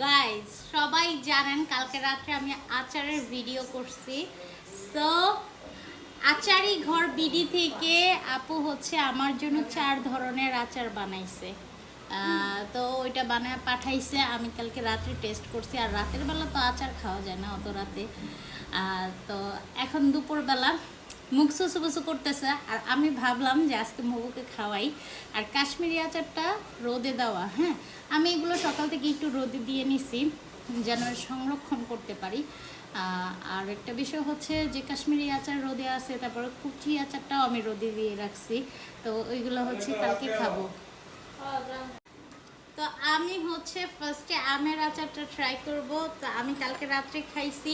Guys, সবাই জানেন কালকে রাত্রে আমি আচারের ভিডিও করছি। সো আচারি ঘর বিডি থেকে আপু হচ্ছে আমার জন্য 4 ধরনের আচার বানাইছে। তো ওইটা বানায় পাঠাইছে, আমি কালকে রাত্রে টেস্ট করছি। আর রাতের বেলা তো আচার খাওয়া যায় না অত রাতে। তো এখন দুপুরবেলা মুখ সুসু করতেছে, আর আমি ভাবলাম যে আজকে মহুকে খাওয়াই। আর কাশ্মীরি আচারটা রোদে দেওয়া, হ্যাঁ আমি এগুলো সকাল থেকে একটু রোদে দিয়ে নিছি যেন সংরক্ষণ করতে পারি। আর একটা বিষয় হচ্ছে যে কাশ্মীরি আচার রোদে আছে, তারপরে কুচি আচারটাও আমি রোদে দিয়ে রাখছি। তো ওইগুলো হচ্ছে কালকে খাবো। তো আমি হচ্ছে ফার্স্টে আমের আচারটা ট্রাই করব। তো আমি কালকে রাত্রে খাইছি,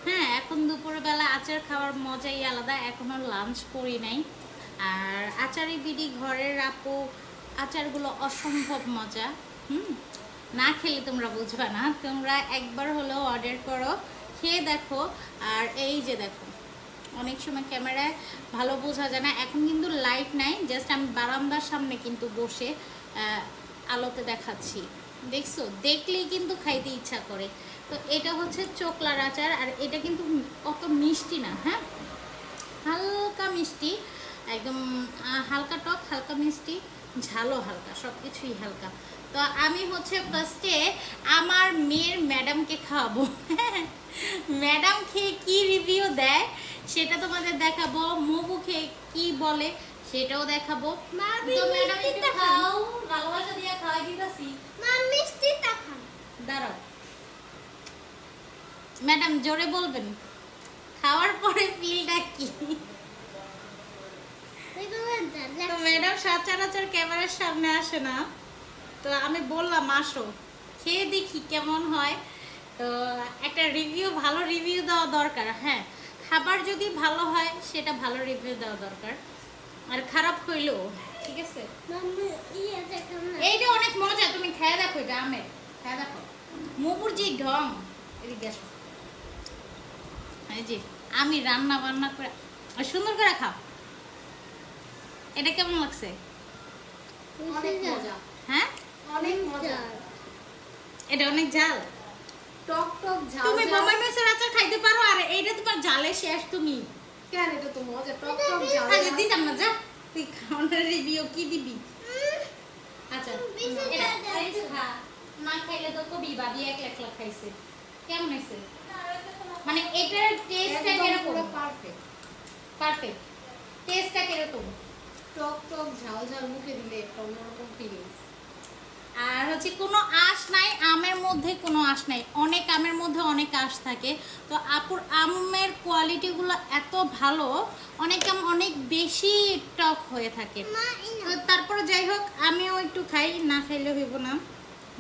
হ্যাঁ এখন দুপুরবেলা আচার খাওয়ার মজাই আলাদা। এখনও লাঞ্চ করি নাই। আর আচারি বিডি ঘরের আপু আচারগুলো অসম্ভব মজা। না খেলে তোমরা বুঝবে না, তোমরা একবার হলেও অর্ডার করো, খেয়ে দেখো। আর এই যে দেখো, অনেক সময় ক্যামেরায় ভালো বোঝা যায় না, এখন কিন্তু লাইট নাই, জাস্ট আমি বারান্দার সামনে কিন্তু বসে আলোতে দেখাচ্ছি। দেখছো, দেখলেই কিন্তু খাইতে ইচ্ছা করে। তো এটা হচ্ছে চোকলার আচার, আর এটা কিন্তু অত মিষ্টি না, হ্যাঁ হালকা মিষ্টি, একদম হালকা টক, হালকা মিষ্টি, ঝালও হালকা, সব কিছুই হালকা। তো আমি হচ্ছে ফার্স্টে আমার মেয়ের ম্যাডামকে খাওয়াবো। ম্যাডাম খেয়ে কি রিভিউ দেয় সেটা তোমাদের দেখাবো, মহু খেয়ে কি বলে সেটাও দেখাবো। তো ম্যাডাম একটু খাও, ভালোবাসা দিয়ে খাওয়াই দিতেছি। দাঁড়াও ম্যাডাম, জোরে বলবেন খাওয়ার পরে ফিলটা কি। তো ম্যাডাম সচরাচর ক্যামেরার সামনে আসে না, তো আমি বললাম আসো খেয়ে দেখি কেমন হয়। তো একটা রিভিউ, ভালো রিভিউ দেওয়া দরকার। হ্যাঁ, খাবার যদি ভালো হয় সেটা ভালো রিভিউ দেওয়া দরকার, আর খারাপ হইলেও ঠিক আছে। এইটা অনেক মজা, তুমি খেয়ে দেখো, এটা আমের, খেয়ে দেখো। মহুর যে ঢং, এদিকে আসো। এই যে আমি রান্না বান্না করে সুন্দর করে খাও। এটা কেমন লাগছে? অনেক মজা। হ্যাঁ অনেক মজা। এটা অনেক ঝাল, টক টক ঝাল। তুমি বোম্বাই মরিচের আচার খাইতে পারো, আর এইটা তোমার ঝালে শেষ। তুমি কেন, এটা তো মজা, টক টক ঝাল। আগে দিতাম না, যা তুই খাওয়ানোর রিভিউ কি দিবি। আচ্ছা এটা একটু খা, না খাইলে তো কবি ভাবি একলা খাইছে। কেমন হয়েছে? মানে এটার টেস্টটা কিরকম? পারফেক্ট। পারফেক্ট। টেস্টটা কিরকম? টক টক ঝাল ঝাল, মুখে দিলে একটা অন্যরকম ফিলিংস। আর হচ্ছে কোনো আঁশ নাই, আমের মধ্যে কোনো আঁশ নাই। অনেক আমের মধ্যে অনেক আঁশ থাকে। তো আপুর আমের কোয়ালিটিগুলো এত ভালো, অনেক আম অনেক বেশি টক হয়ে থাকে। তো তারপরে যাই হোক, আমিও একটু খাই, না খাইলে হইব না।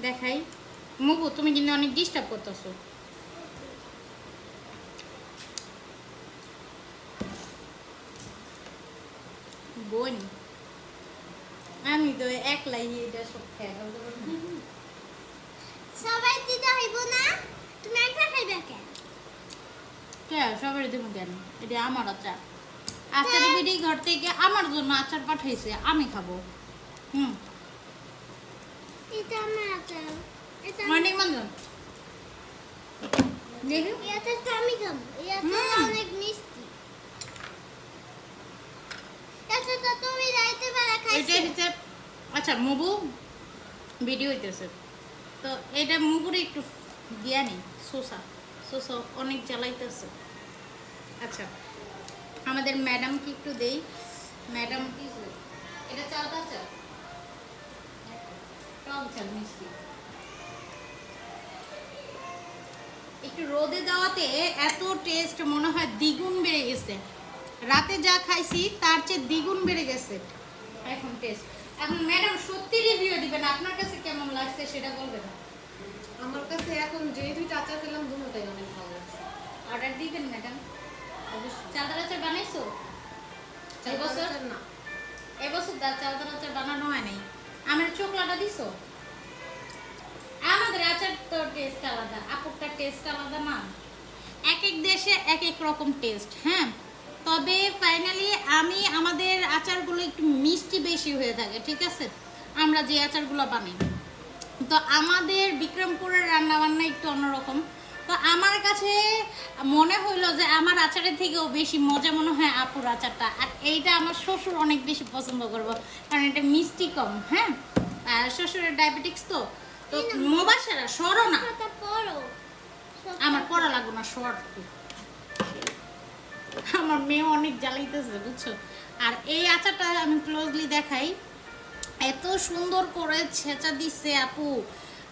দেখাই। মগু, তুমি কিন্তু অনেক ডিস্টার্ব করতেছো। বোন, আমি তো একলাই এটা সব খাই। সবাই দিতে হইব না, তুমি একলা খাইবে কেন? কে সবাই দেবো কেন? এটা আমার আচার। আচার বিডি ঘর থেকে আমার জন্য আচার পাঠাইছে, আমি খাবো। এটা আমার আচার, এটা মর্নিং মন্দন দেখি। এটা তো আমি খাবো। এটা অনেক মিষ্টি। এটা তো তুমি রাইতে বেলা এটা খাইছো। হচ্ছে, আচ্ছা মুবু ভিডিও হইতেছে, তো এটা মুগুরে একটু দিয়া নেই। শোষা শোষা অনেক জ্বালাইতেছে। আচ্ছা আমাদের ম্যাডামকে একটু দেই। ম্যাডাম এটা চালটা চাল, টক ঝাল মিষ্টি। একটু রোদে দেওয়াতে এত টেস্ট মনে হয় দ্বিগুণ বেড়ে গেছে। রাতে যা খাইছি তার চেয়ে দ্বিগুণ বেড়ে গেছে এখন টেস্ট। এখন ম্যাডাম সত্যি রিভিউ দিবেন, আপনার কাছে কেমন লাগছে সেটা বলবেন। আমার কাছে এখন যে দুইটা আচার খেলাম, দুটোটাই অনেক ভালো লাগছে। অর্ডার দিবেন ম্যাডাম? অবশ্যই। চালতার আচার বানাইছো এবছর? আচার না, এবছর চালতার আচার বানানো হয় নাই। আমের চোকলাটা দিছো? আমাদের আচার তো টেস্ট আলাদা, আপুরটার টেস্ট আলাদা না। এক এক দেশে এক এক রকম টেস্ট। হ্যাঁ, তবে ফাইনালি আমি আমাদের আচারগুলো একটু মিষ্টি বেশি হয়ে থাকে, ঠিক আছে, আমরা যে আচারগুলো বানাই। তো তো আমাদের বিক্রমপুরের রান্নাবান্না একটু অন্যরকম। তো আমার কাছে মনে হইলো যে আমার আচারের থেকেও বেশি মজা মনে হয় আপুর আচারটা। আর এইটা আমার শ্বশুর অনেক বেশি পছন্দ করবো, কারণ এটা মিষ্টি কম। হ্যাঁ, আর শ্বশুরের ডায়াবেটিক্স তো তো মোবাসারা সরো না, কথা পড়ো। আমার পড়া লাগবে না, সর তুই। আমার মেয়ে অনেক জ্বালাইতেছে বুঝছো। আর এই আচারটা আমি ক্লোজলি দেখাই, এত সুন্দর করে ছেঁচা দিচ্ছে আপু,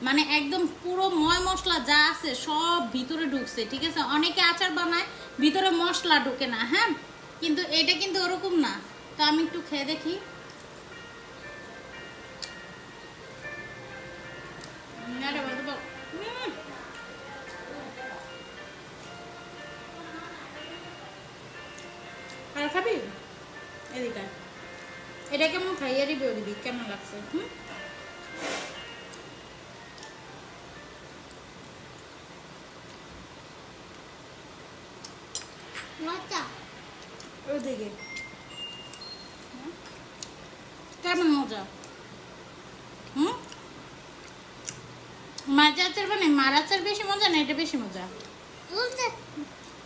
মানে একদম পুরো ময় মশলা যা আছে সব ভিতরে ঢুকছে। ঠিক আছে, অনেকে আচার বানায় ভিতরে মশলা ঢুকে না, হ্যাঁ, কিন্তু এটা কিন্তু ওরকম না। তো আমি একটু খেয়ে দেখি। আর খাবি এদিকে, এটা কেমন খাইয়ে দিবি দিবি, কেমন লাগছে? মজা। ওদিকে কেমন মজা? মাছ আচার মানে মার আচার বেশি মজা না এটা বেশি মজা?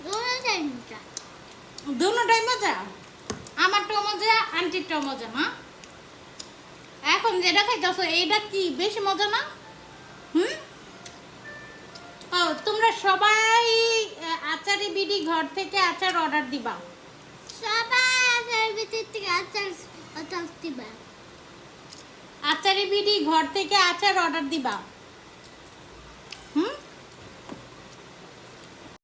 দুটোটাই মজা। দুটোটাই মজা। আমারটাও মজা, আন্টিরটাও মজা না? এখন যেটা খাইতেছো এইটা কি বেশি মজা না? ও, তোমরা সবাই আচারি বিডি ঘর থেকে আচার অর্ডার দিবা? সবাই আচার ভিতর থেকে আচার দিবা। আচারি বিডি ঘর থেকে আচার অর্ডার দিবা?